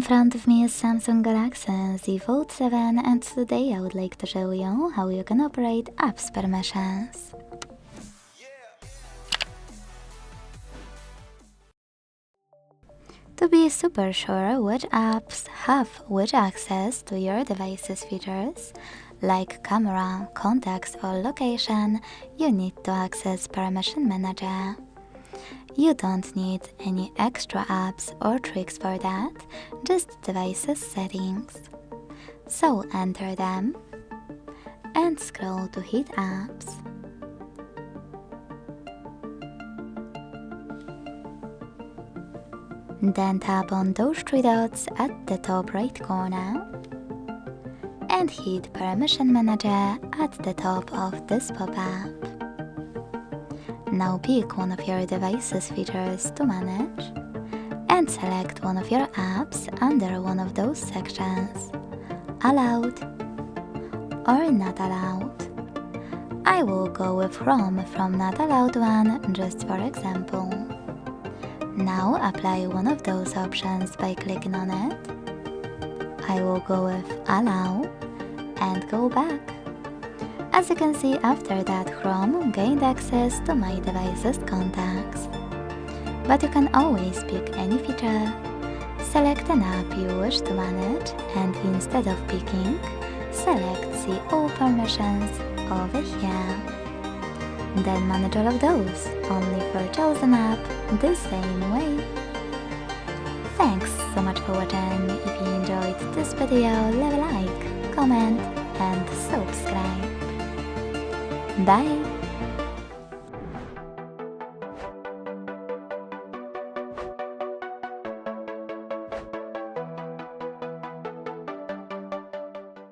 front of me is Samsung Galaxy Z Fold 7, and today I would like to show you how you can operate apps permissions. To be super sure which apps have which access to your device's features, like camera, contacts or location, you need to access Permission Manager. You don't need any extra apps or tricks for that, just device's settings. So enter them and scroll to hit apps. Then tap on those three dots at the top right corner and hit Permission Manager at the top of this pop-up. Now pick one of your device's features to manage and select one of your apps under one of those sections, allowed or not allowed. I will go with Chrome from not allowed one just for example. Now apply one of those options by clicking on it. I will go with allow and go back. As you can see, after that Chrome gained access to my device's contacts. But you can always pick any feature, select an app you wish to manage, and instead of picking, select See All Permissions over here. Then manage all of those, only for chosen app, the same way. Thanks so much for watching. If you enjoyed this video, leave a like, comment and subscribe. Bye!